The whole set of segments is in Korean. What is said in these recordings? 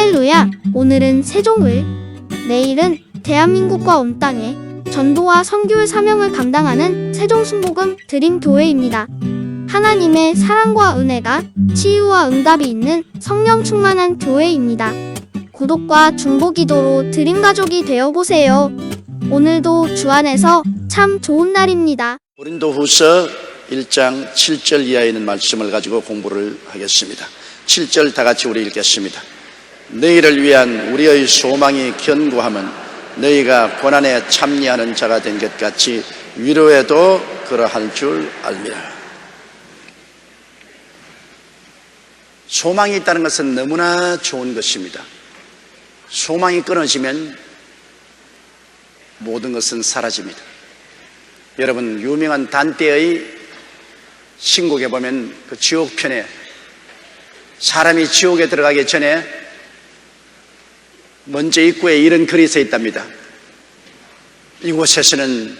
할렐루야! 오늘은 세종을, 내일은 대한민국과 온 땅에 전도와 선교의 사명을 감당하는 세종순복음 드림교회입니다. 하나님의 사랑과 은혜가 치유와 응답이 있는 성령 충만한 교회입니다. 구독과 중보기도로 드림가족이 되어보세요. 오늘도 주 안에서 참 좋은 날입니다. 고린도후서 1장 7절 이하에 있는 말씀을 가지고 공부를 하겠습니다. 7절 다 같이 우리 읽겠습니다. 너희를 위한 우리의 소망이 견고함은 너희가 고난에 참여하는 자가 된 것 같이 위로에도 그러할 줄 알미라. 소망이 있다는 것은 너무나 좋은 것입니다. 소망이 끊어지면 모든 것은 사라집니다. 여러분, 유명한 단테의 신곡에 보면 그 지옥편에 사람이 지옥에 들어가기 전에 먼저 입구에 이런 글이 써 있답니다. 이곳에서는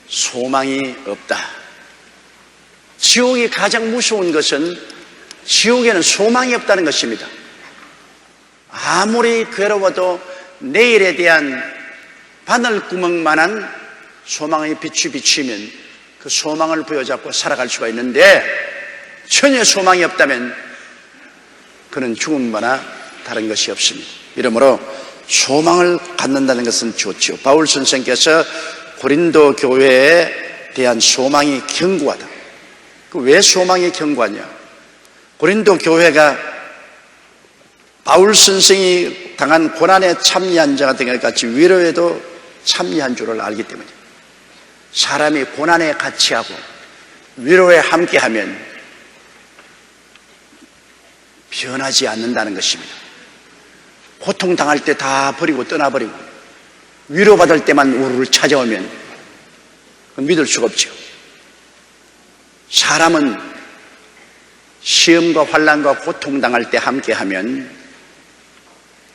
소망이 없다. 지옥이 가장 무서운 것은 지옥에는 소망이 없다는 것입니다. 아무리 괴로워도 내일에 대한 바늘구멍만한 소망의 빛이 비치면 그 소망을 부여잡고 살아갈 수가 있는데, 전혀 소망이 없다면 그는 죽음과나 다른 것이 없습니다. 이러므로 소망을 갖는다는 것은 좋죠. 바울 선생께서 고린도 교회에 대한 소망이 견고하다. 왜 소망이 견고하냐? 고린도 교회가 바울 선생이 당한 고난에 참여한 자가 된 것 같이 위로에도 참여한 줄을 알기 때문에, 사람이 고난에 같이 하고 위로에 함께하면 변하지 않는다는 것입니다. 고통당할 때 다 버리고 떠나버리고 위로받을 때만 우르르 찾아오면 믿을 수가 없죠. 사람은 시험과 환난과 고통당할 때 함께하면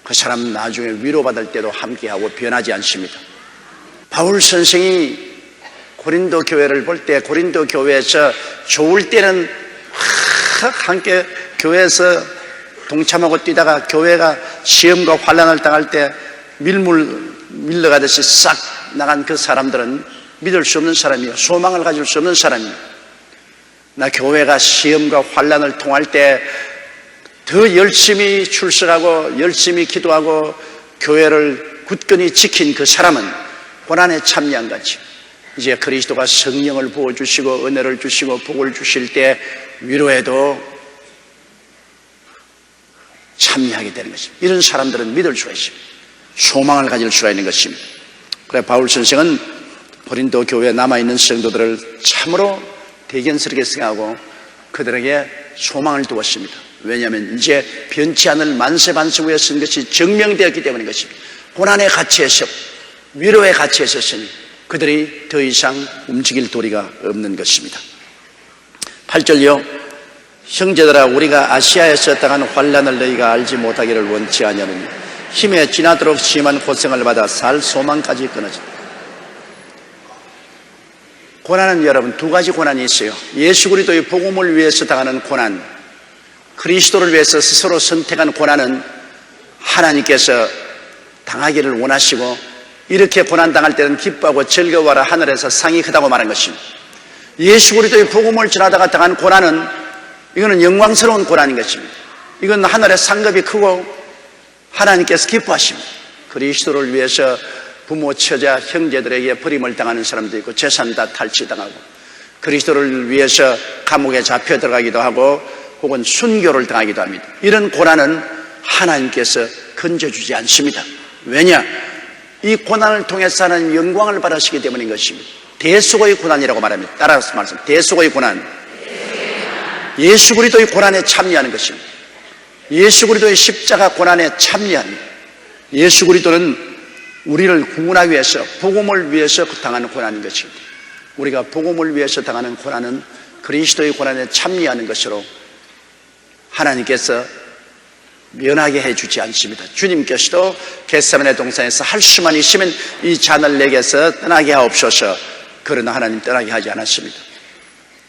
그 사람 나중에 위로받을 때도 함께하고 변하지 않습니다. 바울 선생이 고린도 교회를 볼 때 고린도 교회에서 좋을 때는 함께 교회에서 동참하고 뛰다가 교회가 시험과 환난을 당할 때 밀려가듯이 싹 나간 그 사람들은 믿을 수 없는 사람이에요. 소망을 가질 수 없는 사람이에요. 나 교회가 시험과 환난을 통할 때 더 열심히 출석하고 열심히 기도하고 교회를 굳건히 지킨 그 사람은 고난에 참여한 거지. 이제 그리스도가 성령을 부어주시고 은혜를 주시고 복을 주실 때 위로에도 참여하게 되는 것입니다. 이런 사람들은 믿을 수가 있습니다. 소망을 가질 수가 있는 것입니다. 그래 바울 선생은 고린도 교회에 남아있는 성도들을 참으로 대견스럽게 생각하고 그들에게 소망을 두었습니다. 왜냐하면 이제 변치 않을 만세반세우에 쓴 것이 증명되었기 때문인 것입니다. 고난의 가치에서 위로의 가치에 있었으니 그들이 더 이상 움직일 도리가 없는 것입니다. 8절요. 형제들아, 우리가 아시아에서 당한 환난을 너희가 알지 못하기를 원치 아니하느니 힘에 지나도록 심한 고생을 받아 살 소망까지 끊어진다. 고난은 여러분 두 가지 고난이 있어요. 예수 그리스도의 복음을 위해서 당하는 고난, 그리스도를 위해서 스스로 선택한 고난은 하나님께서 당하기를 원하시고 이렇게 고난당할 때는 기뻐하고 즐거워하라 하늘에서 상이 크다고 말한 것입니다. 예수 그리스도의 복음을 전하다가 당한 고난은 이거는 영광스러운 고난인 것입니다. 이건 하늘의 상급이 크고 하나님께서 기뻐하십니다. 그리스도를 위해서 부모, 처자, 형제들에게 버림을 당하는 사람도 있고 재산 다 탈취당하고 그리스도를 위해서 감옥에 잡혀 들어가기도 하고 혹은 순교를 당하기도 합니다. 이런 고난은 하나님께서 건져주지 않습니다. 왜냐? 이 고난을 통해서 하나님 영광을 받으시기 때문인 것입니다. 대속의 고난이라고 말합니다. 따라서 말씀, 대속의 고난. 예수 그리스도의 고난에 참여하는 것입니다. 예수 그리스도의 십자가 고난에 참여합니다. 예수 그리스도는 우리를 구원하기 위해서 복음을 위해서 당하는 고난인 것입니다. 우리가 복음을 위해서 당하는 고난은 그리스도의 고난에 참여하는 것으로 하나님께서 면하게 해주지 않습니다. 주님께서도 겟세마네 동산에서 할 수만 있으면 이 잔을 내게서 떠나게 하옵소서, 그러나 하나님 떠나게 하지 않았습니다.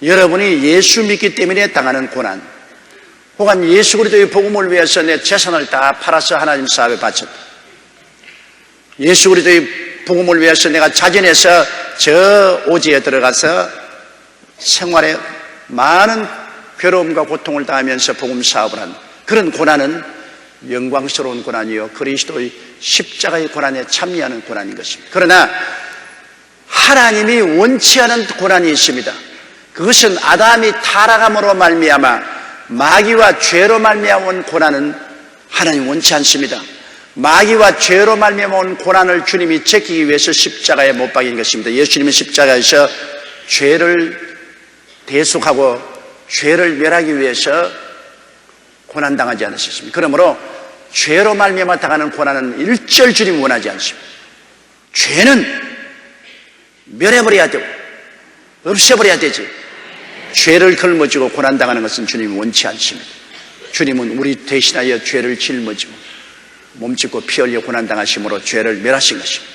여러분이 예수 믿기 때문에 당하는 고난, 혹은 예수 그리스도의 복음을 위해서 내 재산을 다 팔아서 하나님 사업에 바쳤다. 예수 그리스도의 복음을 위해서 내가 자진해서 저 오지에 들어가서 생활에 많은 괴로움과 고통을 당하면서 복음 사업을 한 그런 고난은 영광스러운 고난이요 그리스도의 십자가의 고난에 참여하는 고난인 것입니다. 그러나 하나님이 원치 않은 고난이 있습니다. 그것은 아담이 타락함으로 말미암아 마귀와 죄로 말미암아 온 고난은 하나님 원치 않습니다. 마귀와 죄로 말미암아 온 고난을 주님이 제끼기 위해서 십자가에 못 박인 것입니다. 예수님은 십자가에서 죄를 대속하고 죄를 멸하기 위해서 고난당하지 않으셨습니다. 그러므로 죄로 말미암아 당하는 고난은 일절 주님이 원하지 않습니다. 죄는 멸해버려야 되고 없애버려야 되지, 죄를 걸머지고 고난당하는 것은 주님이 원치 않습니다. 주님은 우리 대신하여 죄를 짊어지고 몸짓고 피 흘려 고난당하심으로 죄를 멸하신 것입니다.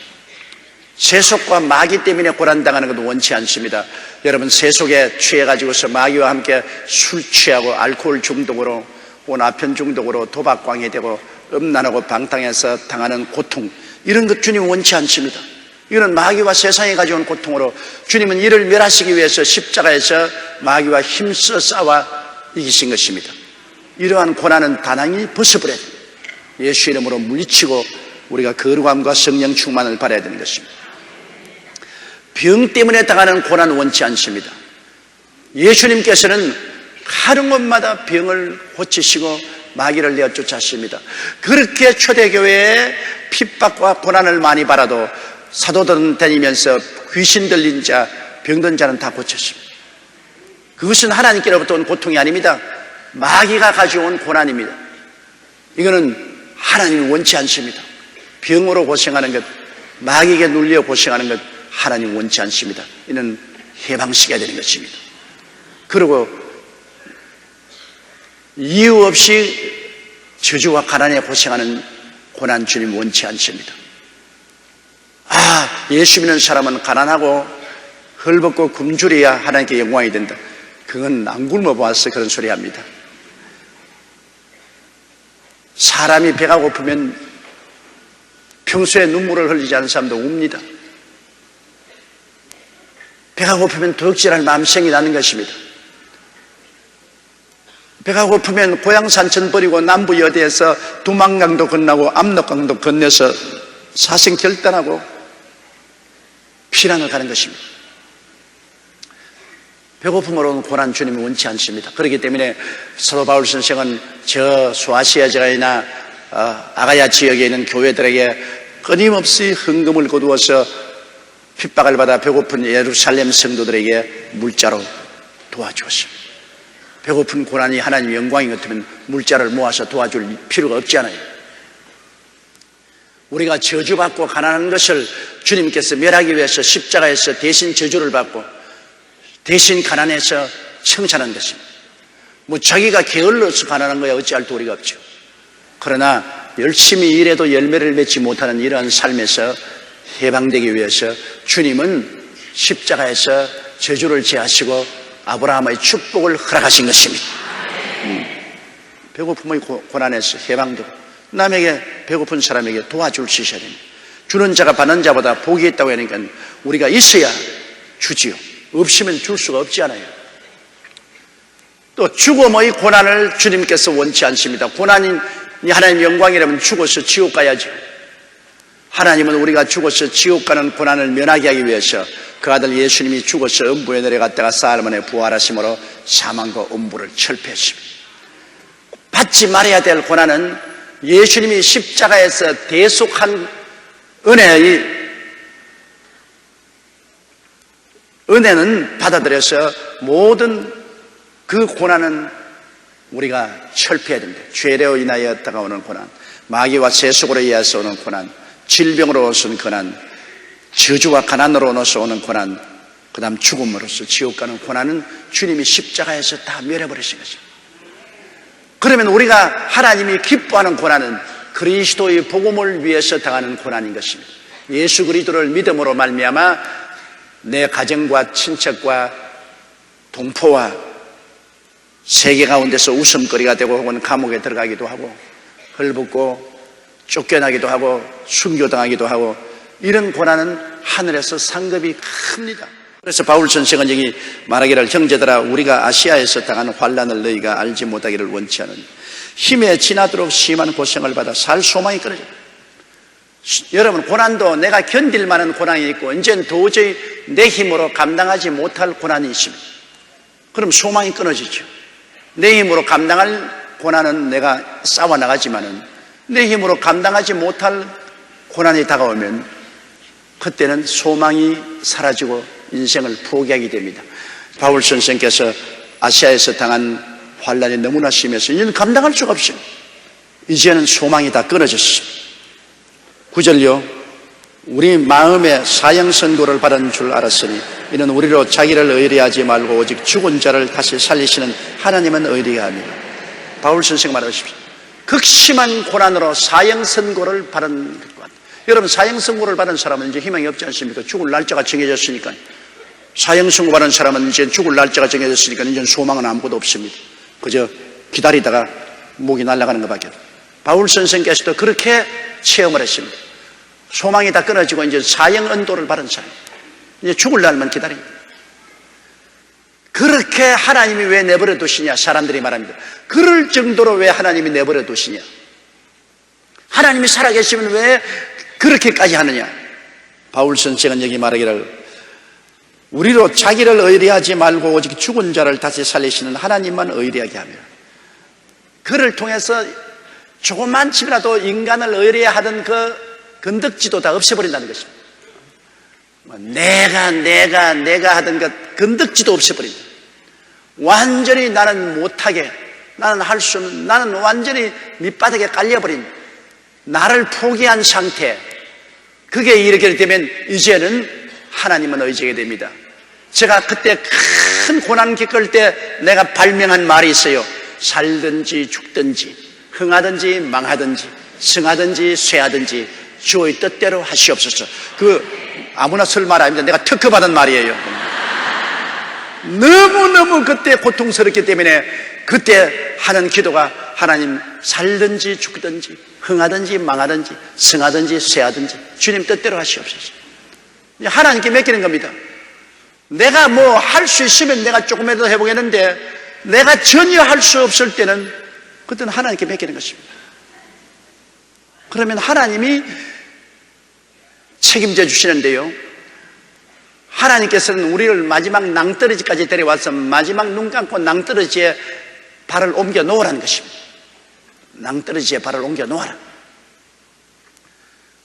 세속과 마귀 때문에 고난당하는 것도 원치 않습니다. 여러분, 세속에 취해가지고서 마귀와 함께 술 취하고 알코올 중독으로 혹은 아편 중독으로 도박광이 되고 음란하고 방탕해서 당하는 고통, 이런 것 주님은 원치 않습니다. 이거는 마귀와 세상이 가져온 고통으로 주님은 이를 멸하시기 위해서 십자가에서 마귀와 힘써 싸워 이기신 것입니다. 이러한 고난은 단항이 벗어버려야 됩니다. 예수 이름으로 물리치고 우리가 거룩함과 성령 충만을 바라야 되는 것입니다. 병 때문에 당하는 고난은 원치 않습니다. 예수님께서는 하는 곳마다 병을 고치시고 마귀를 내어 쫓았습니다. 그렇게 초대교회에 핍박과 고난을 많이 받아도 사도들 다니면서 귀신 들린 자, 병든 자는 다 고쳤습니다. 그것은 하나님께로부터 온 고통이 아닙니다. 마귀가 가져온 고난입니다. 이거는 하나님이 원치 않습니다. 병으로 고생하는 것, 마귀에게 눌려 고생하는 것 하나님 원치 않습니다. 이는 해방시켜야 되는 것입니다. 그리고 이유 없이 저주와 가난에 고생하는 고난 주님 원치 않습니다. 예수 믿는 사람은 가난하고 헐벗고 굶주려야 하나님께 영광이 된다. 그건 안 굶어 보아서 그런 소리 합니다. 사람이 배가 고프면 평소에 눈물을 흘리지 않은 사람도 웁니다. 배가 고프면 도둑질할 마음생이 나는 것입니다. 배가 고프면 고향 산천 버리고 남부 여대에서 두만강도 건너고 압록강도 건너서 사생 결단하고 피난을 가는 것입니다. 배고픔으로 온 고난 주님이 원치 않습니다. 그렇기 때문에 사도 바울 선생은 저 소아시아 지역이나 아가야 지역에 있는 교회들에게 끊임없이 헌금을 거두어서 핍박을 받아 배고픈 예루살렘 성도들에게 물자로 도와주었습니다. 배고픈 고난이 하나님의 영광인 것 같으면 물자를 모아서 도와줄 필요가 없잖아요. 우리가 저주받고 가난한 것을 주님께서 멸하기 위해서 십자가에서 대신 저주를 받고 대신 가난해서 청산한 것입니다. 뭐 자기가 게을러서 가난한 거야 어찌할 도리가 없죠. 그러나 열심히 일해도 열매를 맺지 못하는 이러한 삶에서 해방되기 위해서 주님은 십자가에서 저주를 제하시고 아브라함의 축복을 허락하신 것입니다. 배고픔의 고난에서 해방되고 남에게 배고픈 사람에게 도와줄 수 있어야 됩니다. 주는 자가 받는 자보다 복이 있다고 하니까 우리가 있어야 주지요. 없으면 줄 수가 없지 않아요. 또 죽음의 고난을 주님께서 원치 않습니다. 고난이 하나님의 영광이라면 죽어서 지옥 가야죠. 하나님은 우리가 죽어서 지옥 가는 고난을 면하게 하기 위해서 그 아들 예수님이 죽어서 음부에 내려갔다가 사흘 만에 부활하심으로 사망과 음부를 철폐했습니다. 받지 말아야 될 고난은 예수님이 십자가에서 대속한 은혜는 받아들여서 모든 그 고난은 우리가 철폐해야 됩니다. 죄로 인하여 다가오는 고난, 마귀와 세속으로 인해서 오는 고난, 질병으로 오는 고난, 저주와 가난으로 인해서 오는 고난, 그 다음 죽음으로써 지옥 가는 고난은 주님이 십자가에서 다 멸해버리신 것입니다. 그러면 우리가 하나님이 기뻐하는 고난은 그리스도의 복음을 위해서 당하는 고난인 것입니다. 예수 그리스도를 믿음으로 말미암아 내 가정과 친척과 동포와 세계 가운데서 웃음거리가 되고 혹은 감옥에 들어가기도 하고 헐벗고 쫓겨나기도 하고 순교당하기도 하고 이런 고난은 하늘에서 상급이 큽니다. 그래서 바울 선생은 여기 말하기를 형제들아 우리가 아시아에서 당한 환난을 너희가 알지 못하기를 원치 않으니 힘에 지나도록 심한 고생을 받아 살 소망이 끊어져. 여러분 고난도 내가 견딜 만한 고난이 있고 이제는 도저히 내 힘으로 감당하지 못할 고난이 있습니다. 그럼 소망이 끊어지죠. 내 힘으로 감당할 고난은 내가 싸워나가지만은 내 힘으로 감당하지 못할 고난이 다가오면 그때는 소망이 사라지고 인생을 포기하게 됩니다. 바울 선생께서 아시아에서 당한 환난이 너무나 심해서 이제는 감당할 수가 없어요. 이제는 소망이 다 끊어졌습니다. 9절요. 우리 마음에 사형선고를 받은 줄 알았으니 이는 우리로 자기를 의뢰하지 말고 오직 죽은 자를 다시 살리시는 하나님은 의뢰합니다. 바울 선생 말하십시오. 극심한 고난으로 사형선고를 받은 것 같아요. 여러분 사형선고를 받은 사람은 이제 희망이 없지 않습니까? 죽을 날짜가 정해졌으니까. 사형선고 받은 사람은 이제 죽을 날짜가 정해졌으니까 이제 소망은 아무것도 없습니다. 그저 기다리다가 목이 날아가는 것밖에 없어요. 바울 선생께서도 그렇게 체험을 했습니다. 소망이 다 끊어지고 이제 사형 언도를 받은 사람, 이제 죽을 날만 기다립니다. 그렇게 하나님이 왜 내버려 두시냐 사람들이 말합니다. 그럴 정도로 왜 하나님이 내버려 두시냐, 하나님이 살아계시면 왜 그렇게까지 하느냐. 바울 선생은 여기 말하기를 우리로 자기를 의뢰하지 말고 오직 죽은 자를 다시 살리시는 하나님만 의뢰하게 하며 그를 통해서 조그만치라도 인간을 의뢰하던 그 건덕지도 다 없애버린다는 것입니다. 내가 하던 것 건덕지도 없애버린다. 완전히 나는 못하게, 나는 할 수 없는, 나는 완전히 밑바닥에 깔려버린 나를 포기한 상태, 그게 이렇게 되면 이제는 하나님은 의지하게 됩니다. 제가 그때 큰 고난 겪을 때 내가 발명한 말이 있어요. 살든지 죽든지 흥하든지 망하든지 승하든지 쇠하든지 주의 뜻대로 하시옵소서. 아무나 쓸 말 아닙니다. 내가 특허받은 말이에요. 너무너무 그때 고통스럽기 때문에 그때 하는 기도가 하나님 살든지 죽든지 흥하든지 망하든지 승하든지 쇠하든지 주님 뜻대로 하시옵소서. 하나님께 맡기는 겁니다. 내가 뭐 할 수 있으면 내가 조금이라도 해보겠는데 내가 전혀 할 수 없을 때는 그때는 하나님께 맡기는 것입니다. 그러면 하나님이 책임져 주시는데요, 하나님께서는 우리를 마지막 낭떠러지까지 데려와서 마지막 눈 감고 낭떠러지에 발을 옮겨 놓으라는 것입니다. 낭떠러지에 발을 옮겨 놓아라.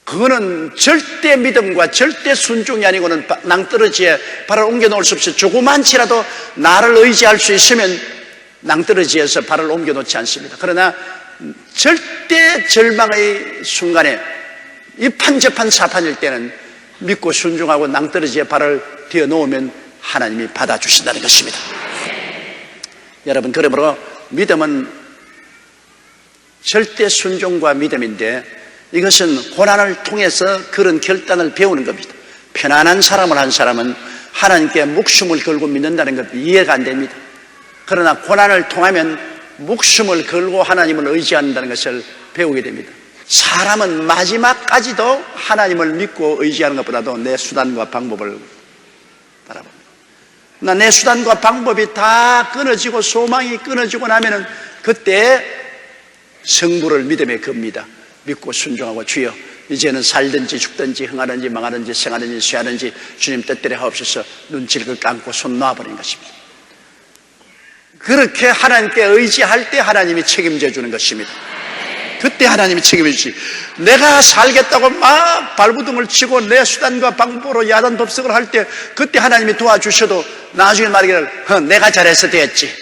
그거는 절대 믿음과 절대 순종이 아니고는 낭떠러지에 발을 옮겨 놓을 수 없어요. 조그만치라도 나를 의지할 수 있으면 낭떠러지에서 발을 옮겨 놓지 않습니다. 그러나 절대 절망의 순간에 이판저판 사판일 때는 믿고 순종하고 낭떠러지에 발을 뒤어 놓으면 하나님이 받아주신다는 것입니다. 여러분, 그러므로 믿음은 절대 순종과 믿음인데 이것은 고난을 통해서 그런 결단을 배우는 겁니다. 편안한 사람을 한 사람은 하나님께 목숨을 걸고 믿는다는 것 이해가 안 됩니다. 그러나 고난을 통하면 목숨을 걸고 하나님을 의지한다는 것을 배우게 됩니다. 사람은 마지막까지도 하나님을 믿고 의지하는 것보다도 내 수단과 방법을 바라봅니다. 내 수단과 방법이 다 끊어지고 소망이 끊어지고 나면은 그때 성부를 믿음에 겁니다. 믿고 순종하고 주여 이제는 살든지 죽든지 흥하든지 망하든지 생하든지 쇠하든지 주님 뜻대로 하옵소서. 눈질을 감고 손 놔버리는 것입니다. 그렇게 하나님께 의지할 때 하나님이 책임져 주는 것입니다. 그때 하나님이 책임져 주시. 내가 살겠다고 막 발부둥을 치고 내 수단과 방법으로 야단 법석을 할 때 그때 하나님이 도와주셔도 나중에 말하기를 내가 잘해서 되었지,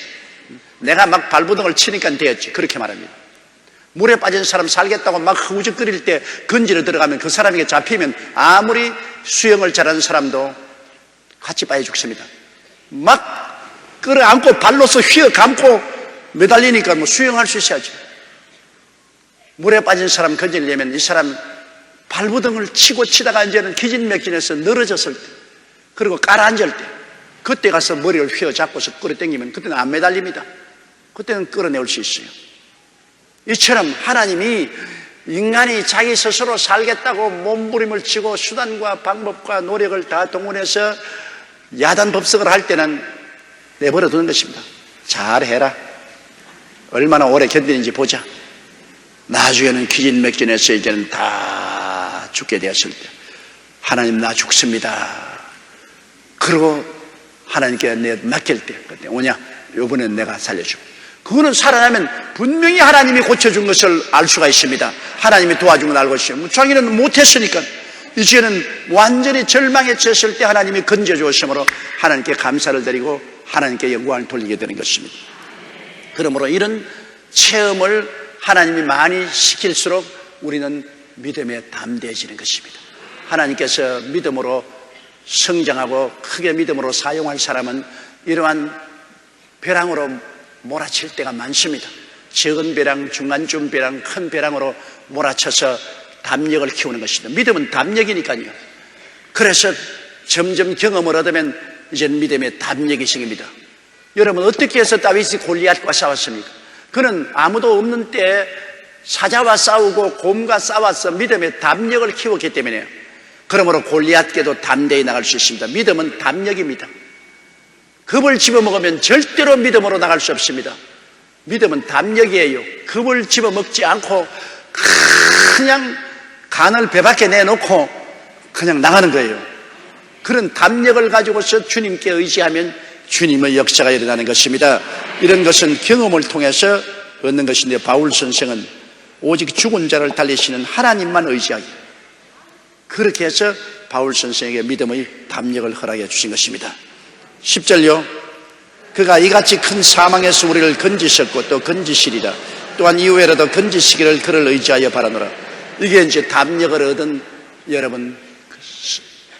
내가 막 발부둥을 치니까 되었지, 그렇게 말합니다. 물에 빠진 사람 살겠다고 막 흐우적거릴 때 건지러 들어가면 그 사람에게 잡히면 아무리 수영을 잘하는 사람도 같이 빠져 죽습니다. 막 끌어안고 발로서 휘어 감고 매달리니까 뭐 수영할 수 있어야지. 물에 빠진 사람 건지려면 이 사람 발부등을 치고 치다가 이제는 기진맥진해서 늘어졌을 때, 그리고 깔아앉을 때, 그때 가서 머리를 휘어잡고서 끌어당기면 그때는 안 매달립니다. 그때는 끌어내올 수 있어요. 이처럼 하나님이 인간이 자기 스스로 살겠다고 몸부림을 치고 수단과 방법과 노력을 다 동원해서 야단 법석을 할 때는 내버려 두는 것입니다. 잘해라. 얼마나 오래 견디는지 보자. 나중에는 기진맥진해서 이제는 다 죽게 되었을 때 하나님 나 죽습니다. 그리고 하나님께 내 맡길 때 그때 오냐? 이번엔 내가 살려주고. 그거는 살아나면 분명히 하나님이 고쳐준 것을 알 수가 있습니다. 하나님이 도와준 걸 알고 있어요. 자기는 못했으니까 이제는 완전히 절망에 처했을 때 하나님이 건져주었으므로 하나님께 감사를 드리고 하나님께 영광을 돌리게 되는 것입니다. 그러므로 이런 체험을 하나님이 많이 시킬수록 우리는 믿음에 담대해지는 것입니다. 하나님께서 믿음으로 성장하고 크게 믿음으로 사용할 사람은 이러한 벼랑으로 몰아칠 때가 많습니다. 적은 벼랑, 중간쯤 벼랑, 큰 벼랑으로 몰아쳐서 담력을 키우는 것입니다. 믿음은 담력이니까요. 그래서 점점 경험을 얻으면 이제 믿음의 담력이 생깁니다. 여러분 어떻게 해서 다윗이 골리앗과 싸웠습니까? 그는 아무도 없는 때에 사자와 싸우고 곰과 싸워서 믿음의 담력을 키웠기 때문에요. 그러므로 골리앗께도 담대히 나갈 수 있습니다. 믿음은 담력입니다. 겁을 집어먹으면 절대로 믿음으로 나갈 수 없습니다. 믿음은 담력이에요. 겁을 집어먹지 않고 그냥 간을 배 밖에 내놓고 그냥 나가는 거예요. 그런 담력을 가지고서 주님께 의지하면 주님의 역사가 일어나는 것입니다. 이런 것은 경험을 통해서 얻는 것인데 바울 선생은 오직 죽은 자를 달리시는 하나님만 의지하기. 그렇게 해서 바울 선생에게 믿음의 담력을 허락해 주신 것입니다. 10절요. 그가 이같이 큰 사망에서 우리를 건지셨고 또 건지시리라. 또한 이후에라도 건지시기를 그를 의지하여 바라노라. 이게 이제 담력을 얻은 여러분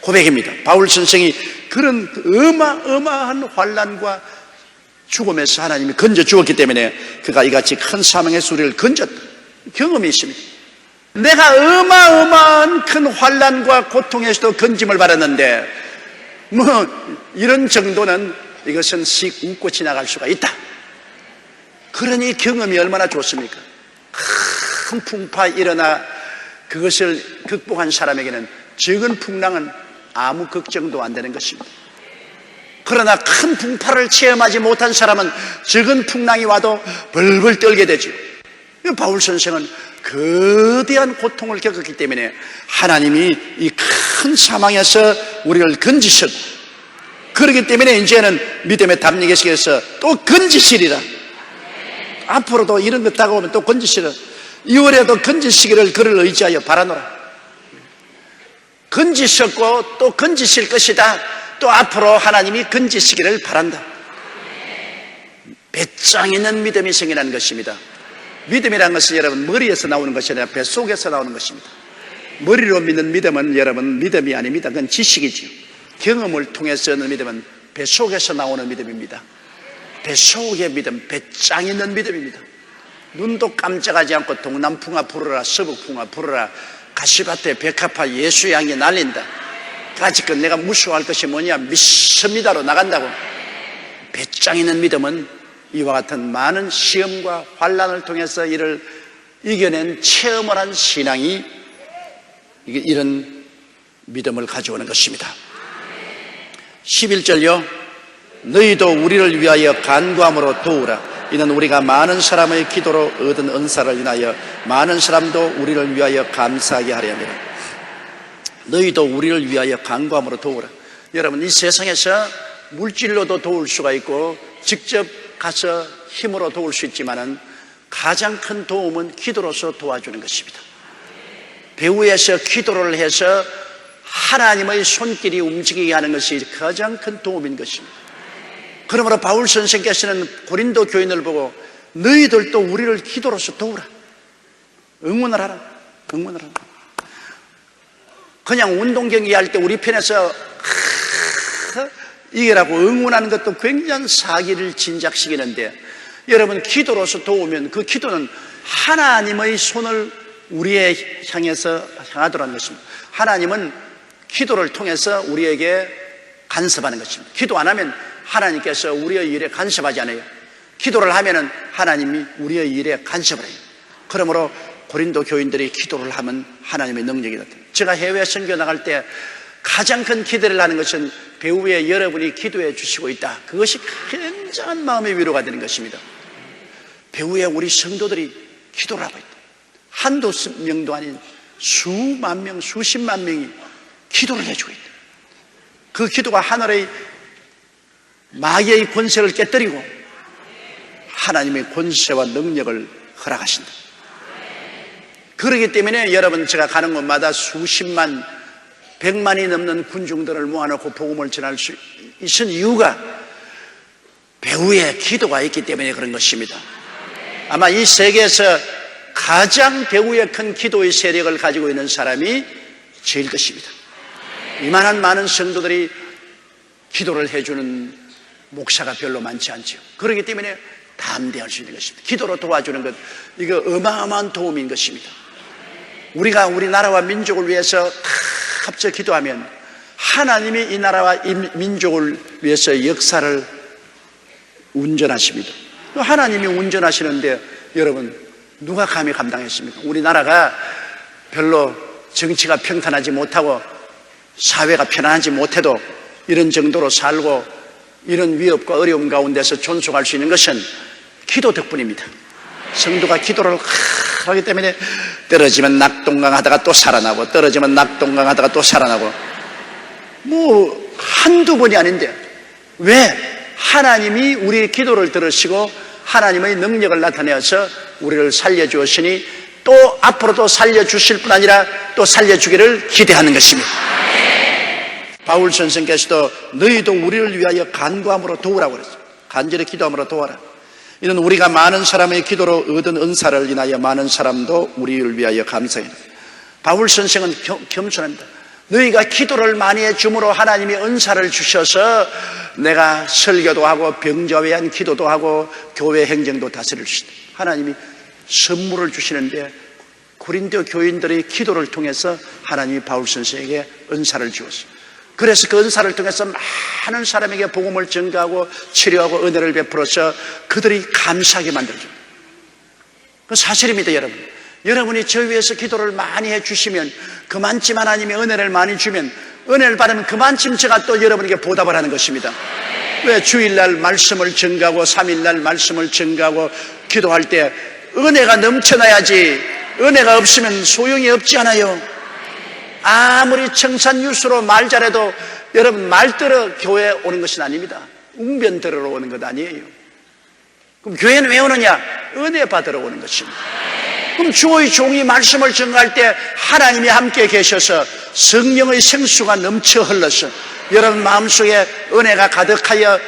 고백입니다. 바울 선생이 그런 어마어마한 환난과 죽음에서 하나님이 건져 주었기 때문에 그가 이같이 큰 사망에서 우리를 건졌다. 경험이 있습니다. 내가 어마어마한 큰 환난과 고통에서도 건짐을 받았는데 이런 정도는 이것은 씩 웃고 지나갈 수가 있다. 그러니 경험이 얼마나 좋습니까? 큰 풍파 일어나 그것을 극복한 사람에게는 적은 풍랑은 아무 걱정도 안 되는 것입니다. 그러나 큰 풍파를 체험하지 못한 사람은 적은 풍랑이 와도 벌벌 떨게 되죠. 바울 선생은 거대한 고통을 겪었기 때문에 하나님이 이 큰 사망에서 우리를 건지셨고, 그렇기 때문에 이제는 믿음의 담력에 속해서 또 건지시리라. 앞으로도 이런 것 다가오면 또 건지시리라. 2월에도 건지시기를 그를 의지하여 바라노라. 건지셨고 또 건지실 것이다. 또 앞으로 하나님이 건지시기를 바란다. 배짱 있는 믿음이 생기는 것입니다. 믿음이라는 것은 여러분 머리에서 나오는 것이 아니라 뱃속에서 나오는 것입니다. 머리로 믿는 믿음은 여러분 믿음이 아닙니다. 그건 지식이죠. 경험을 통해서 얻는 믿음은 뱃속에서 나오는 믿음입니다. 뱃속의 믿음, 배짱 있는 믿음입니다. 눈도 깜짝하지 않고 동남풍아 불어라, 서북풍아 불어라, 가시밭에 백합화 예수양이 날린다. 아직껏 내가 무서워할 것이 뭐냐, 믿습니다로 나간다고. 배짱 있는 믿음은 이와 같은 많은 시험과 환난을 통해서 이를 이겨낸 체험을 한 신앙이 이런 믿음을 가져오는 것입니다. 11절요. 너희도 우리를 위하여 간구함으로 도우라. 이는 우리가 많은 사람의 기도로 얻은 은사를 인하여 많은 사람도 우리를 위하여 감사하게 하려 합니다. 너희도 우리를 위하여 간구함으로 도우라. 여러분, 이 세상에서 물질로도 도울 수가 있고 직접 가서 힘으로 도울 수 있지만은 가장 큰 도움은 기도로서 도와주는 것입니다. 배후에서 기도를 해서 하나님의 손길이 움직이게 하는 것이 가장 큰 도움인 것입니다. 그러므로 바울 선생께서는 고린도 교인을 보고 너희들도 우리를 기도로서 도우라. 응원을 하라. 응원을 하라. 그냥 운동 경기 할 때 우리 편에서 이게라고 응원하는 것도 굉장히 사기를 진작시키는데, 여러분 기도로서 도우면 그 기도는 하나님의 손을 우리에 향해서 향하도록 하는 것입니다. 하나님은 기도를 통해서 우리에게 간섭하는 것입니다. 기도 안 하면 하나님께서 우리의 일에 간섭하지 않아요. 기도를 하면은 하나님이 우리의 일에 간섭을 해요. 그러므로 고린도 교인들이 기도를 하면 하나님의 능력이 나타나요. 제가 해외 선교 나갈 때 가장 큰 기대를 하는 것은 배후에 여러분이 기도해 주시고 있다. 그것이 굉장한 마음의 위로가 되는 것입니다. 배후에 우리 성도들이 기도를 하고 있다. 한두 명도 아닌 수만 명, 수십만 명이 기도를 해주고 있다. 그 기도가 하늘의 마귀의 권세를 깨뜨리고 하나님의 권세와 능력을 허락하신다. 그렇기 때문에 여러분, 제가 가는 곳마다 수십만, 100만이 넘는 군중들을 모아놓고 복음을 전할 수 있은 이유가 배후에 기도가 있기 때문에 그런 것입니다. 아마 이 세계에서 가장 배후에 큰 기도의 세력을 가지고 있는 사람이 제일 것입니다. 이만한 많은 성도들이 기도를 해주는 목사가 별로 많지 않죠. 그렇기 때문에 담대할 수 있는 것입니다. 기도로 도와주는 것, 이거 어마어마한 도움인 것입니다. 우리가 우리나라와 민족을 위해서 다 합쳐 기도하면 하나님이 이 나라와 이 민족을 위해서 역사를 운전하십니다. 하나님이 운전하시는데 여러분, 누가 감히 감당했습니까? 우리나라가 별로 정치가 평탄하지 못하고 사회가 편안하지 못해도 이런 정도로 살고 이런 위협과 어려움 가운데서 존속할 수 있는 것은 기도 덕분입니다. 성도가 기도를 하기 때문에 떨어지면 낙동강하다가 또 살아나고, 떨어지면 낙동강하다가 또 살아나고, 뭐 한두 번이 아닌데 왜? 하나님이 우리의 기도를 들으시고 하나님의 능력을 나타내어서 우리를 살려주었으니 또 앞으로도 살려주실 뿐 아니라 또 살려주기를 기대하는 것입니다. 바울 선생께서도 너희도 우리를 위하여 간구함으로 도우라고 그랬어요. 간절히 기도함으로 도와라. 이는 우리가 많은 사람의 기도로 얻은 은사를 인하여 많은 사람도 우리를 위하여 감사해요. 바울 선생은 겸손합니다. 너희가 기도를 많이 해줌으로 하나님이 은사를 주셔서 내가 설교도 하고 병자에 대한 기도도 하고 교회 행정도 다스릴 수 있다. 하나님이 선물을 주시는데 고린도 교인들의 기도를 통해서 하나님이 바울 선생에게 은사를 주었어요. 그래서 그 은사를 통해서 많은 사람에게 복음을 전가하고 치료하고 은혜를 베풀어서 그들이 감사하게 만들어줍니다. 그 사실입니다, 여러분. 여러분이 저 위해서 기도를 많이 해주시면 그만큼 하나님의 은혜를 많이 주면 은혜를 받으면 그만큼 제가 또 여러분에게 보답을 하는 것입니다. 왜 주일날 말씀을 전가하고 3일날 말씀을 전가하고 기도할 때 은혜가 넘쳐나야지, 은혜가 없으면 소용이 없지 않아요? 아무리 청산유수로 말 잘해도 여러분 말 들어 교회에 오는 것은 아닙니다. 웅변 들으러 오는 것 아니에요. 그럼 교회는 왜 오느냐? 은혜 받으러 오는 것입니다. 그럼 주의 종이 말씀을 전가할 때 하나님이 함께 계셔서 성령의 생수가 넘쳐 흘러서 여러분 마음속에 은혜가 가득하여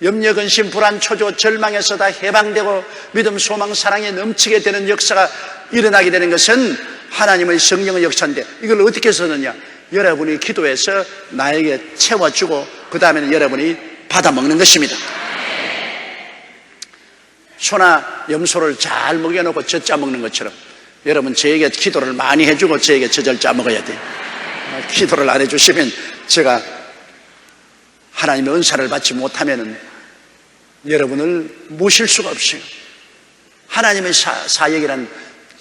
염려, 근심, 불안, 초조, 절망에서 다 해방되고 믿음, 소망, 사랑에 넘치게 되는 역사가 일어나게 되는 것은 하나님의 성령의 역사인데, 이걸 어떻게 쓰느냐? 여러분이 기도해서 나에게 채워주고 그 다음에는 여러분이 받아먹는 것입니다. 소나 염소를 잘 먹여놓고 젖 짜먹는 것처럼 여러분 저에게 기도를 많이 해주고 저에게 젖을 짜먹어야 돼요. 기도를 안 해주시면 제가 하나님의 은사를 받지 못하면 여러분을 모실 수가 없어요. 하나님의 사역이란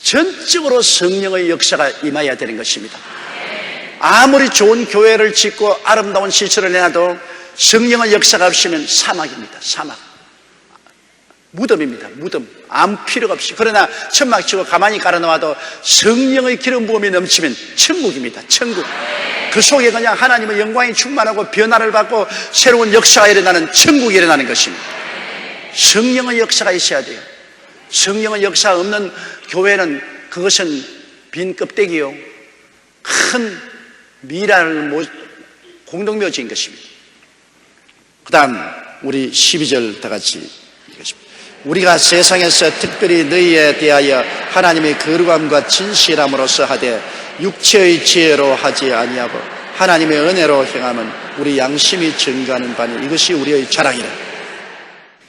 전적으로 성령의 역사가 임해야 되는 것입니다. 아무리 좋은 교회를 짓고 아름다운 시설을 해놔도 성령의 역사가 없으면 사막입니다. 사막. 무덤입니다. 무덤. 아무 필요가 없이. 그러나 천막 치고 가만히 깔아놓아도 성령의 기름 부음이 넘치면 천국입니다. 천국. 그 속에 그냥 하나님의 영광이 충만하고 변화를 받고 새로운 역사가 일어나는 천국이 일어나는 것입니다. 성령의 역사가 있어야 돼요. 성령의 역사가 없는 교회는 그것은 빈 껍데기요, 큰 미랄을 공동묘지인 것입니다. 그 다음 우리 12절 다 같이 읽겠습니다. 우리가 세상에서 특별히 너희에 대하여 하나님의 거룩함과 진실함으로써 하되 육체의 지혜로 하지 아니하고 하나님의 은혜로 행함은 우리 양심이 증거하는 바니 이것이 우리의 자랑이라.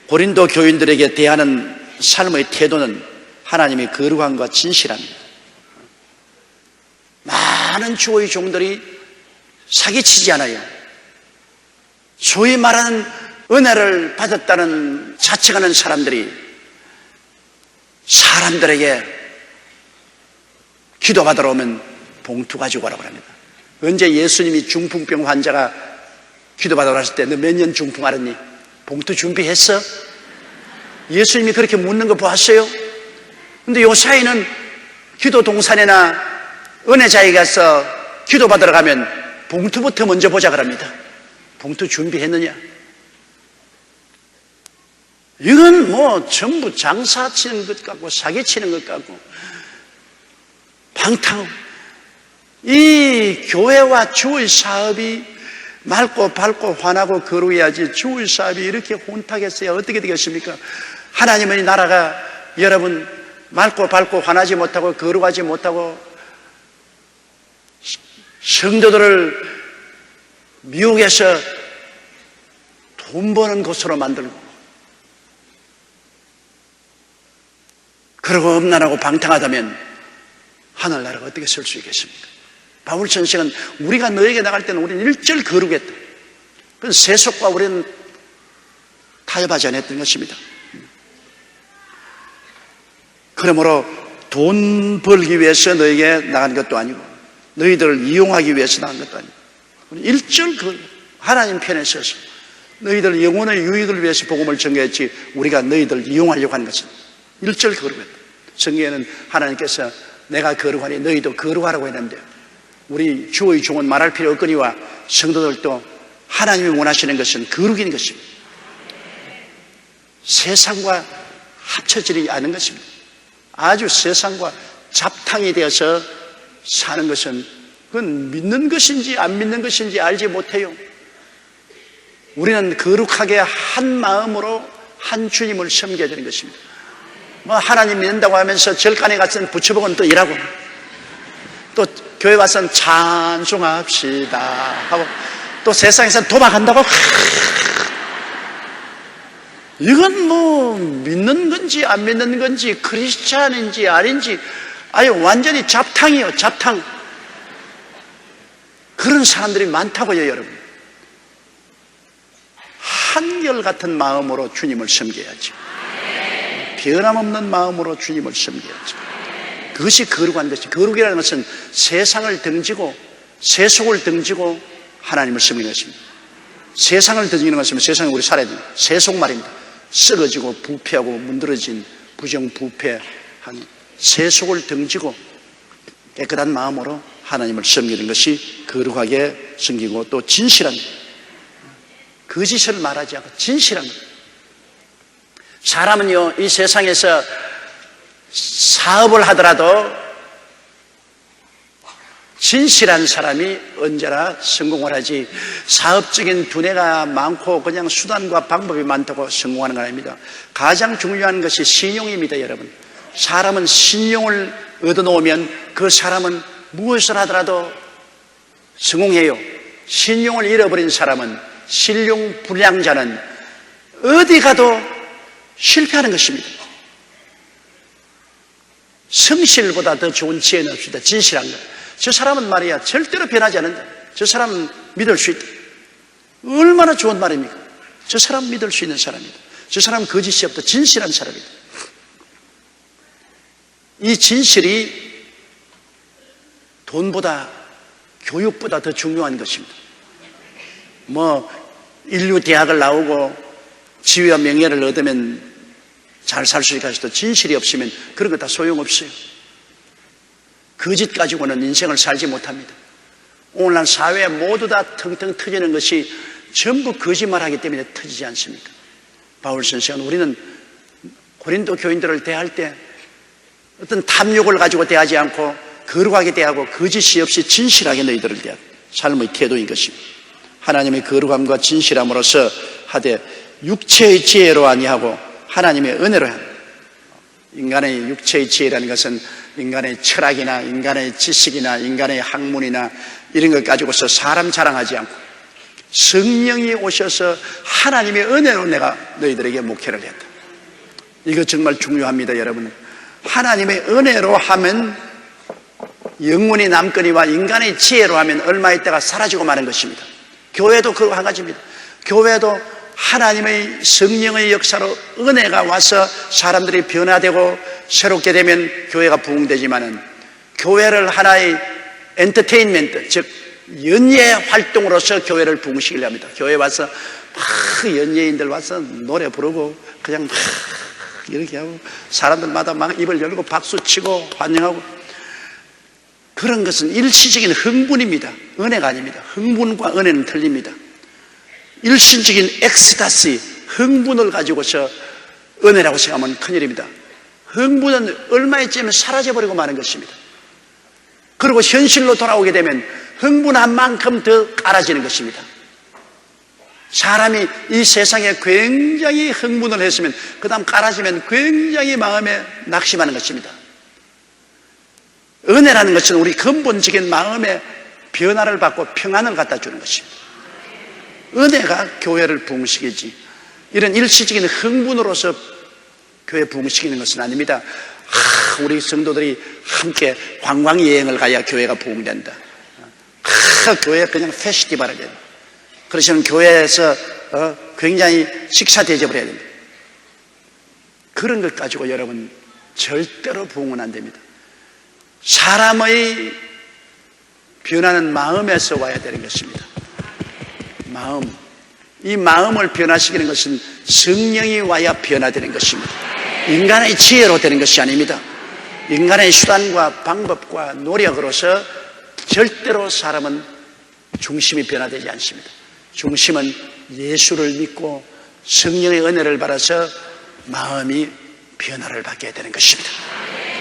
고린도 교인들에게 대하는 삶의 태도는 하나님의 거룩함과 진실함입니다. 많은 주의 종들이 사기치지 않아요. 소위 말하는 은혜를 받았다는 자책하는 사람들이 사람들에게 기도받으러 오면 봉투 가지고 오라고 합니다. 언제 예수님이 중풍병 환자가 기도받으러 왔을 때 너 몇 년 중풍 앓았니? 봉투 준비했어? 예수님이 그렇게 묻는 거 보았어요? 근데 요사이는 기도 동산에나 은혜자에 가서 기도받으러 가면 봉투부터 먼저 보자 그럽니다. 봉투 준비했느냐? 이건 뭐 전부 장사 치는 것 같고 사기 치는 것 같고 방탕. 이 교회와 주의 사업이 맑고 밝고 환하고 거룩해야지 주의 사업이 이렇게 혼탁했어야 어떻게 되겠습니까? 하나님의 나라가 여러분 맑고 밝고 환하지 못하고 거룩하지 못하고 성도들을 미혹해서 돈 버는 곳으로 만들고 그러고 음란하고 방탕하다면 하늘나라가 어떻게 설 수 있겠습니까? 바울 선생은 우리가 너에게 나갈 때는 우리는 일절 거룩했다. 그건 세속과 우리는 타협하지 않았던 것입니다. 그러므로 돈 벌기 위해서 너에게 나간 것도 아니고 너희들을 이용하기 위해서 나간 것도 아니고 일절 하나님 편에 서서 너희들 영혼의 유익을 위해서 복음을 전개했지 우리가 너희들 이용하려고 한 것은 일절 거룩했다. 성경에는 하나님께서 내가 거룩하니 너희도 거룩하라고 했는데 우리 주의 종은 말할 필요 없거니와 성도들도 하나님이 원하시는 것은 거룩인 것입니다. 세상과 합쳐지지 않은 것입니다. 아주 세상과 잡탕이 되어서 사는 것은 그건 믿는 것인지 안 믿는 것인지 알지 못해요. 우리는 거룩하게 한 마음으로 한 주님을 섬겨야 되는 것입니다. 뭐 하나님 믿는다고 하면서 절간에 가서는 부처복은 또 일하고 또 교회 가서는 찬송합시다 하고 또 세상에서는 도박한다고 이건 뭐 믿는 건지 안 믿는 건지 크리스찬인지 아닌지 아예 완전히 잡탕이에요. 잡탕. 그런 사람들이 많다고요. 여러분 한결같은 마음으로 주님을 섬겨야지. 변함없는 마음으로 주님을 섬겨야지. 그것이 거룩한 것이. 거룩이라는 것은 세상을 등지고 세속을 등지고 하나님을 섬기는 것입니다. 세상을 등지는 것은 세상에 우리 살아야 됩니다. 세속 말입니다. 썩어지고 부패하고 문드러진 부정부패한 세속을 등지고 깨끗한 마음으로 하나님을 섬기는 것이 거룩하게 섬기고 또 진실한 거짓을 말하지 않고 진실한 것. 사람은요 이 세상에서 사업을 하더라도 진실한 사람이 언제나 성공을 하지 사업적인 두뇌가 많고 그냥 수단과 방법이 많다고 성공하는 건 아닙니다. 가장 중요한 것이 신용입니다. 여러분 사람은 신용을 얻어놓으면 그 사람은 무엇을 하더라도 성공해요. 신용을 잃어버린 사람은 신용불량자는 어디 가도 실패하는 것입니다. 성실보다 더 좋은 지혜는 없습니다. 진실한 것. 저 사람은 말이야 절대로 변하지 않는다. 저 사람은 믿을 수 있다. 얼마나 좋은 말입니까? 저 사람 믿을 수 있는 사람이다. 저 사람은 거짓이 없다. 진실한 사람이다. 이 진실이 돈보다 교육보다 더 중요한 것입니다. 뭐 인류 대학을 나오고 지위와 명예를 얻으면 잘 살 수 있다 해도 진실이 없으면 그런 거 다 소용없어요. 거짓 가지고는 인생을 살지 못합니다. 오늘날 사회 모두 다 텅텅 터지는 것이 전부 거짓말하기 때문에 터지지 않습니까? 바울 선생은 우리는 고린도 교인들을 대할 때 어떤 탐욕을 가지고 대하지 않고 거룩하게 대하고 거짓이 없이 진실하게 너희들을 대하고 삶의 태도인 것입니다. 하나님의 거룩함과 진실함으로써 하되 육체의 지혜로 아니하고 하나님의 은혜로 합니다. 인간의 육체의 지혜라는 것은 인간의 철학이나 인간의 지식이나 인간의 학문이나 이런 것 가지고서 사람 자랑하지 않고 성령이 오셔서 하나님의 은혜로 내가 너희들에게 목회를 했다. 이거 정말 중요합니다. 여러분 하나님의 은혜로 하면 영원히 남거니와 인간의 지혜로 하면 얼마 있다가 사라지고 마는 것입니다. 교회도 그거 한 가지입니다. 교회도 하나님의 성령의 역사로 은혜가 와서 사람들이 변화되고 새롭게 되면 교회가 부흥되지만은, 교회를 하나의 엔터테인먼트, 즉 연예 활동으로서 교회를 부흥시키려 합니다. 교회에 와서 막 연예인들 와서 노래 부르고 그냥 막 이렇게 하고 사람들마다 막 입을 열고 박수치고 환영하고, 그런 것은 일시적인 흥분입니다. 은혜가 아닙니다. 흥분과 은혜는 틀립니다. 일시적인 엑스타시, 흥분을 가지고서 은혜라고 생각하면 큰일입니다. 흥분은 얼마쯤 사라져버리고 마는 것입니다. 그리고 현실로 돌아오게 되면 흥분한 만큼 더 깔아지는 것입니다. 사람이 이 세상에 굉장히 흥분을 했으면 그 다음 깔아지면 굉장히 마음에 낙심하는 것입니다. 은혜라는 것은 우리 근본적인 마음의 변화를 받고 평안을 갖다 주는 것입니다. 은혜가 교회를 부흥시키지, 이런 일시적인 흥분으로서 교회 부흥시키는 것은 아닙니다. 우리 성도들이 함께 관광여행을 가야 교회가 부흥된다. 교회 그냥 페스티벌을 해야 된다. 그러시면 교회에서 굉장히 식사 대접을 해야 됩니다. 그런 것 가지고 여러분 절대로 부흥은 안 됩니다. 사람의 변화는 마음에서 와야 되는 것입니다. 마음, 이 마음을 변화시키는 것은 성령이 와야 변화되는 것입니다. 인간의 지혜로 되는 것이 아닙니다. 인간의 수단과 방법과 노력으로서 절대로 사람은 중심이 변화되지 않습니다. 중심은 예수를 믿고 성령의 은혜를 받아서 마음이 변화를 받게 되는 것입니다.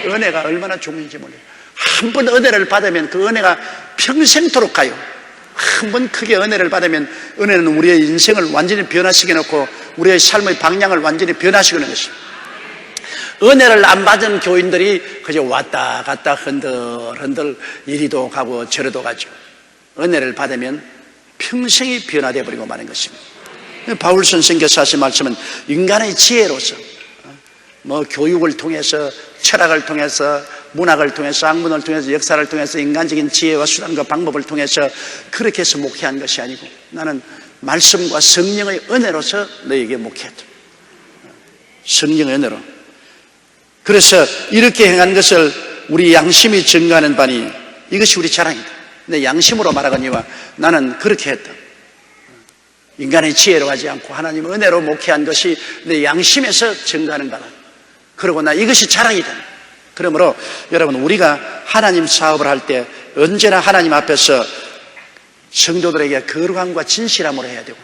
은혜가 얼마나 좋은지 몰라요. 한 번 은혜를 받으면 그 은혜가 평생토록 가요. 한 번 크게 은혜를 받으면 은혜는 우리의 인생을 완전히 변화시켜 놓고 우리의 삶의 방향을 완전히 변화시키는 것입니다. 은혜를 안 받은 교인들이 그저 왔다 갔다 흔들흔들 이리도 가고 저리도 가죠. 은혜를 받으면 평생이 변화되어 버리고 마는 것입니다. 바울 선생께서 하신 말씀은 인간의 지혜로서, 교육을 통해서, 철학을 통해서, 문학을 통해서, 학문을 통해서, 역사를 통해서, 인간적인 지혜와 수단과 방법을 통해서 그렇게 해서 목회한 것이 아니고, 나는 말씀과 성령의 은혜로서 너에게 목회했다. 성령의 은혜로. 그래서 이렇게 행한 것을 우리 양심이 증거하는 바니 이것이 우리 자랑이다. 내 양심으로 말하거니와 나는 그렇게 했다. 인간의 지혜로 하지 않고 하나님의 은혜로 목회한 것이 내 양심에서 증거하는 바다. 그러고 나 이것이 자랑이다. 그러므로 여러분, 우리가 하나님 사업을 할 때 언제나 하나님 앞에서 성도들에게 거룩함과 진실함으로 해야 되고,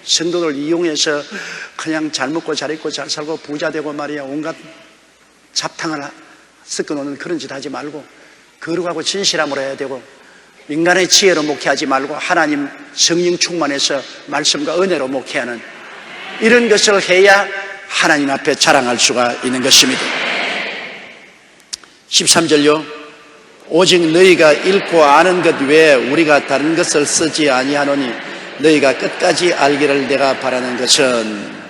성도들 이용해서 그냥 잘 먹고 잘 입고 잘 살고 부자 되고 말이야 온갖 잡탕을 섞어 놓는 그런 짓 하지 말고 거룩하고 진실함으로 해야 되고, 인간의 지혜로 목회하지 말고 하나님 성령 충만해서 말씀과 은혜로 목회하는 이런 것을 해야 하나님 앞에 자랑할 수가 있는 것입니다. 13절요. 오직 너희가 읽고 아는 것 외에 우리가 다른 것을 쓰지 아니하노니 너희가 끝까지 알기를 내가 바라는 것은,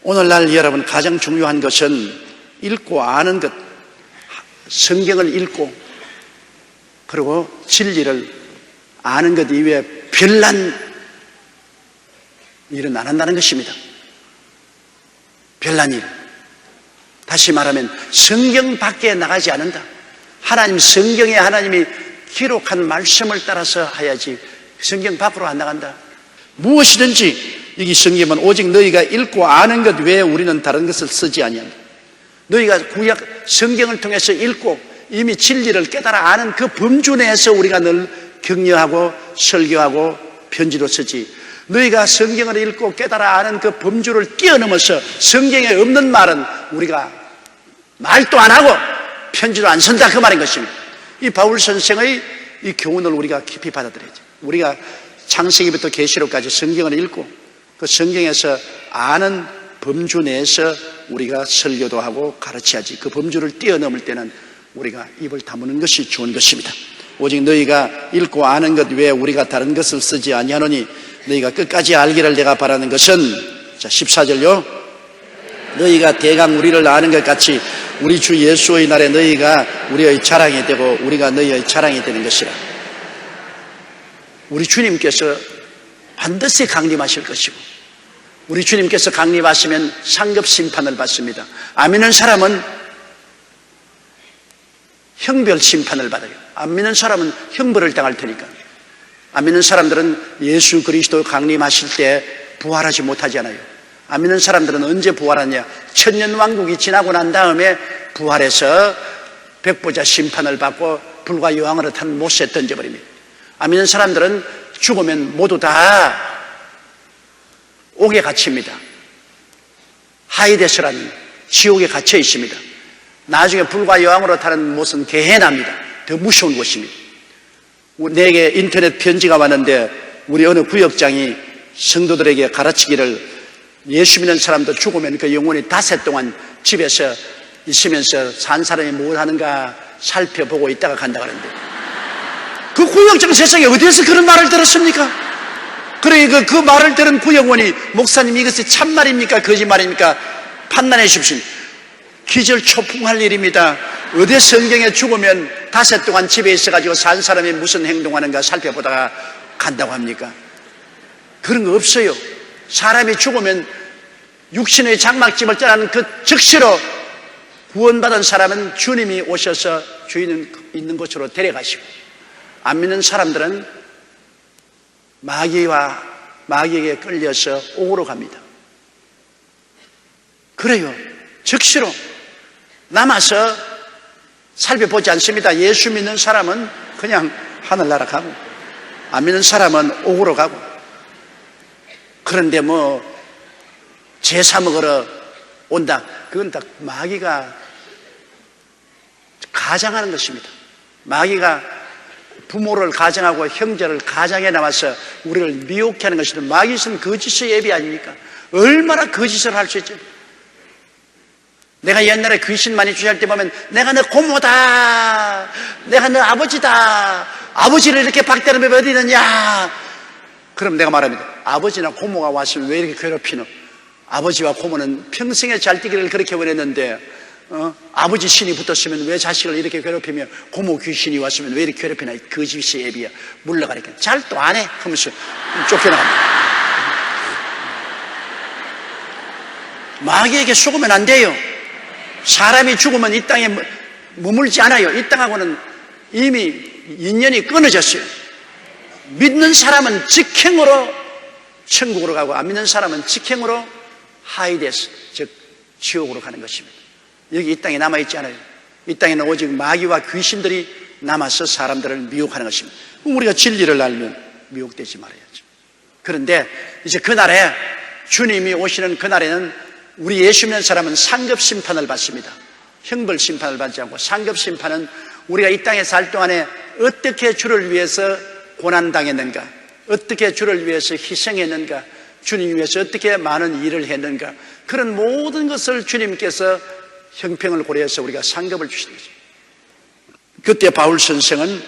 오늘날 여러분 가장 중요한 것은 읽고 아는 것, 성경을 읽고 그리고 진리를 아는 것 이외에 별난 일은 안 한다는 것입니다. 별난 일. 다시 말하면 성경 밖에 나가지 않는다. 하나님 성경에 하나님이 기록한 말씀을 따라서 해야지 성경 밖으로 안 나간다. 무엇이든지 여기 성경은 오직 너희가 읽고 아는 것 외에 우리는 다른 것을 쓰지 아니한다. 너희가 구약 성경을 통해서 읽고 이미 진리를 깨달아 아는 그 범주 내에서 우리가 늘 격려하고 설교하고 편지로 쓰지, 너희가 성경을 읽고 깨달아 아는 그 범주를 뛰어넘어서 성경에 없는 말은 우리가 말도 안 하고 편지도 안 쓴다, 그 말인 것입니다. 이 바울 선생의 이 교훈을 우리가 깊이 받아들여야죠. 우리가 창세기부터 계시록까지 성경을 읽고 그 성경에서 아는 범주 내에서 우리가 설교도 하고 가르쳐야지, 그 범주를 뛰어넘을 때는 우리가 입을 다무는 것이 좋은 것입니다. 오직 너희가 읽고 아는 것 외에 우리가 다른 것을 쓰지 아니하노니 너희가 끝까지 알기를 내가 바라는 것은, 자 14절요. 너희가 대강 우리를 아는 것 같이 우리 주 예수의 날에 너희가 우리의 자랑이 되고 우리가 너희의 자랑이 되는 것이라. 우리 주님께서 반드시 강림하실 것이고, 우리 주님께서 강림하시면 상급 심판을 받습니다. 안 믿는 사람은 형별 심판을 받아요. 안 믿는 사람은 형벌을 당할 테니까. 안 믿는 사람들은 예수 그리스도 강림하실 때 부활하지 못하지 않아요. 안 믿는 사람들은 언제 부활하냐? 천년왕국이 지나고 난 다음에 부활해서 백보자 심판을 받고 불과 여왕으로 탄 못에 던져버립니다. 안 믿는 사람들은 죽으면 모두 다 옥에 갇힙니다. 하이데스라는 지옥에 갇혀 있습니다. 나중에 불과 여왕으로 타는 못은 게헤나입니다. 더 무서운 곳입니다. 내게 인터넷 편지가 왔는데 우리 어느 구역장이 성도들에게 가르치기를, 예수 믿는 사람도 죽으면 그 영혼이 닷새 동안 집에서 있으면서 산 사람이 뭘 하는가 살펴보고 있다가 간다 그러는데, 그 구역장 세상에 어디에서 그런 말을 들었습니까? 그러니까 그 말을 들은 구역원이, 목사님 이것이 참말입니까 거짓말입니까 판단해 주십시오. 기절초풍할 일입니다. 어디 성경에 죽으면 닷새 동안 집에 있어가지고 산 사람이 무슨 행동하는가 살펴보다가 간다고 합니까? 그런 거 없어요. 사람이 죽으면 육신의 장막집을 떠나는 그 즉시로 구원받은 사람은 주님이 오셔서 주인 있는 곳으로 데려가시고, 안 믿는 사람들은 마귀에게 끌려서 옥으로 갑니다. 그래요. 즉시로 남아서 살펴보지 않습니다. 예수 믿는 사람은 그냥 하늘나라 가고, 안 믿는 사람은 옥으로 가고. 그런데 뭐 제사 먹으러 온다, 그건 다 마귀가 가장하는 것입니다. 마귀가 부모를 가장하고 형제를 가장해 나와서 우리를 미혹해 하는 것이든, 마귀는 거짓의 예비 아닙니까? 얼마나 거짓을 할 수 있죠. 내가 옛날에 귀신 많이 주시할 때 보면, 내가 너 고모다, 내가 너 아버지다, 아버지를 이렇게 박대는 법 어디 있느냐. 그럼 내가 말합니다. 아버지나 고모가 왔으면 왜 이렇게 괴롭히노? 아버지와 고모는 평생에 잘 뛰기를 그렇게 원했는데, 아버지 신이 붙었으면 왜 자식을 이렇게 괴롭히며, 고모 귀신이 왔으면 왜 이렇게 괴롭히나? 거짓의 예비야. 물러가니까 잘 또 안 해 하면서 쫓겨나갑니다. 마귀에게 속으면 안 돼요. 사람이 죽으면 이 땅에 머물지 않아요. 이 땅하고는 이미 인연이 끊어졌어요. 믿는 사람은 직행으로 천국으로 가고, 안 믿는 사람은 직행으로 하이데스, 즉 지옥으로 가는 것입니다. 여기 이 땅에 남아있지 않아요. 이 땅에는 오직 마귀와 귀신들이 남아서 사람들을 미혹하는 것입니다. 우리가 진리를 알면 미혹되지 말아야죠. 그런데 이제 그날에, 주님이 오시는 그날에는 우리 예수 믿는 사람은 상급 심판을 받습니다. 형벌 심판을 받지 않고, 상급 심판은 우리가 이 땅에 살 동안에 어떻게 주를 위해서 고난당했는가, 어떻게 주를 위해서 희생했는가, 주님 위해서 어떻게 많은 일을 했는가, 그런 모든 것을 주님께서 형평을 고려해서 우리가 상급을 주시는 거죠. 그때 바울 선생은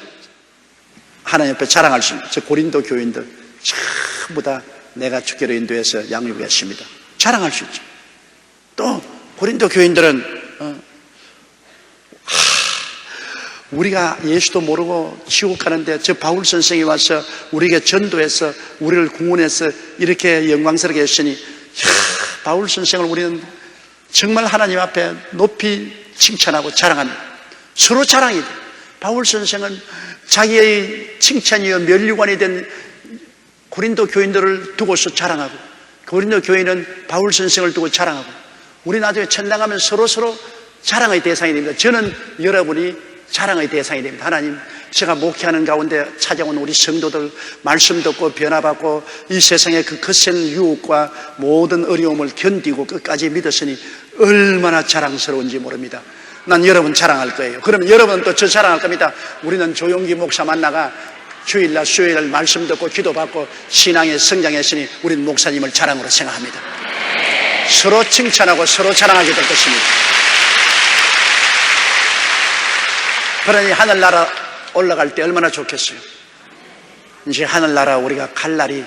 하나님 앞에 자랑할 수 있는, 저 고린도 교인들 전부 다 내가 주께로 인도해서 양육했습니다. 자랑할 수 있죠. 또 고린도 교인들은 우리가 예수도 모르고 지옥 가는데 저 바울 선생이 와서 우리에게 전도해서 우리를 구원해서 이렇게 영광스럽게 했으니, 바울 선생을 우리는 정말 하나님 앞에 높이 칭찬하고 자랑합니다. 서로 자랑이 돼. 바울 선생은 자기의 칭찬이요 면류관이 된 고린도 교인들을 두고서 자랑하고, 고린도 교인은 바울 선생을 두고 자랑하고, 우리 나중에 천당 가면 서로 자랑의 대상이 됩니다. 저는 여러분이 자랑의 대상이 됩니다. 하나님, 제가 목회하는 가운데 찾아온 우리 성도들 말씀 듣고 변화받고 이 세상의 그 거센 유혹과 모든 어려움을 견디고 끝까지 믿었으니 얼마나 자랑스러운지 모릅니다. 난 여러분 자랑할 거예요. 그러면 여러분은 또 저 자랑할 겁니다. 우리는 조용기 목사 만나가 주일날 수요일날 말씀 듣고 기도받고 신앙에 성장했으니 우리는 목사님을 자랑으로 생각합니다. 서로 칭찬하고 서로 자랑하게 될 것입니다. 그러니 하늘나라 올라갈 때 얼마나 좋겠어요. 이제 하늘나라 우리가 갈 날이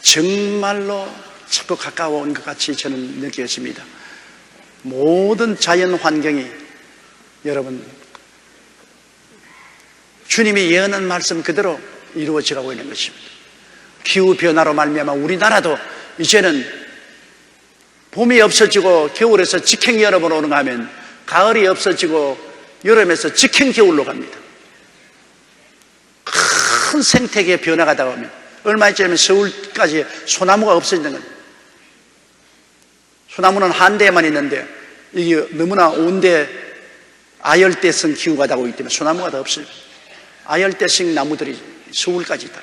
정말로 자꾸 가까워 온 것 같이 저는 느꼈습니다. 모든 자연 환경이 여러분 주님이 예언한 말씀 그대로 이루어져가고 있는 것입니다. 기후변화로 말미암아 우리나라도 이제는 봄이 없어지고 겨울에서 직행 여름으로 오는가 하면 가을이 없어지고 여름에서 직행 겨울로 갑니다. 큰 생태계 변화가 다가옵니다. 얼마 전에 서울까지 소나무가 없어지는 겁니다. 소나무는 한대에만 있는데 이게 너무나 온대 아열대성 기후가 다가오기 때문에 소나무가 더 없어요. 아열대성 나무들이 서울까지 있다.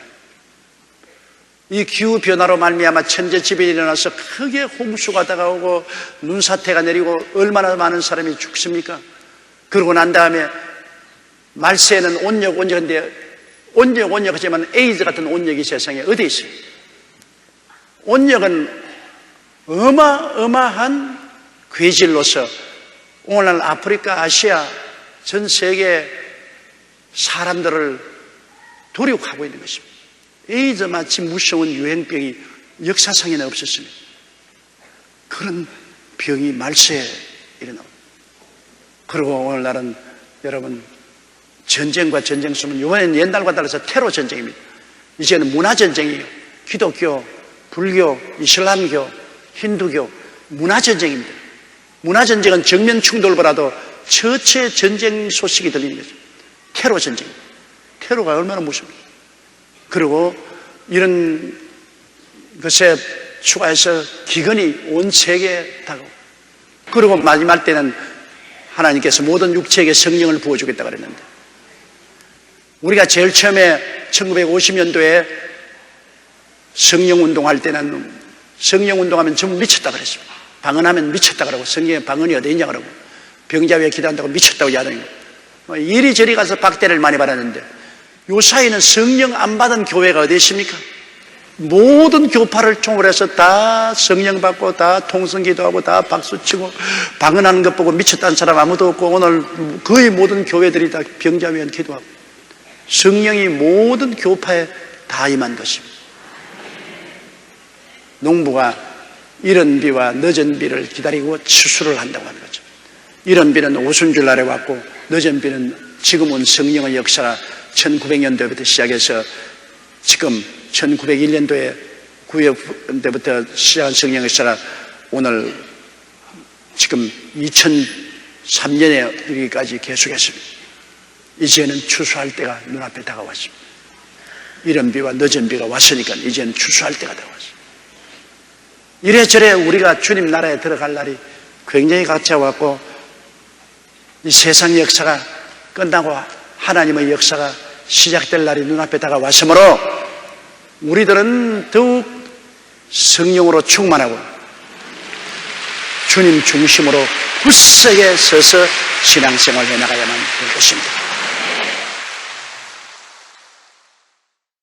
이 기후변화로 말미암아 천재지변이 일어나서 크게 홍수가 다가오고 눈사태가 내리고 얼마나 많은 사람이 죽습니까? 그러고 난 다음에 말세에는 온역인데 온역 하지만 에이즈 같은 온역이 세상에 어디 있어요? 온역은 어마어마한 괴질로서 오늘날 아프리카, 아시아, 전 세계 사람들을 도륙하고 있는 것입니다. 에이즈 마치 무서운 유행병이 역사상에는 없었습니다. 그런 병이 말세에 일어납니다. 그리고 오늘날은 여러분 전쟁과 전쟁 수는 이번에는 옛날과 달라서 테러 전쟁입니다. 이제는 문화 전쟁이에요. 기독교, 불교, 이슬람교, 힌두교 문화 전쟁입니다. 문화 전쟁은 정면 충돌보다도 처체 전쟁 소식이 들리는 거죠. 테러 전쟁입니다. 테러가 얼마나 무섭습니까? 그리고 이런 것에 추가해서 기근이 온 세계에 다가오고, 그리고 마지막 때는 하나님께서 모든 육체에게 성령을 부어주겠다고 그랬는데, 우리가 제일 처음에 1950년도에 성령운동할 때는 성령운동하면 전부 미쳤다 그랬습니다. 방언하면 미쳤다 그러고, 성령의 방언이 어디 있냐 그러고, 병자 위에 기도한다고 미쳤다고 야단이고, 이리저리 가서 박대를 많이 받았는데, 요사이는 성령 안 받은 교회가 어디 있습니까? 모든 교파를 총괄해서 다 성령 받고 다 통성 기도하고 다 박수치고 방언하는 것 보고 미쳤다는 사람 아무도 없고, 오늘 거의 모든 교회들이 다 병자 위에 기도하고 성령이 모든 교파에 다 임한 것입니다. 농부가 이른 비와 늦은 비를 기다리고 추수를 한다고 하는 거죠. 이른 비는 오순절 날에 왔고, 늦은 비는 지금 온 성령의 역사가 1900년도부터 시작해서 지금 1901년도에 9년부터 시작한 성령의 역사가 오늘 지금 2003년에 이르기까지 계속했습니다. 이제는 추수할 때가 눈앞에 다가왔습니다. 이른 비와 늦은 비가 왔으니까 이제는 추수할 때가 다가왔습니다. 이래저래 우리가 주님 나라에 들어갈 날이 굉장히 가까웠고, 이 세상 역사가 끝나고 하나님의 역사가 시작될 날이 눈앞에 다가왔으므로 우리들은 더욱 성령으로 충만하고 주님 중심으로 굳세게 서서 신앙생활을 해나가야만 될 것입니다.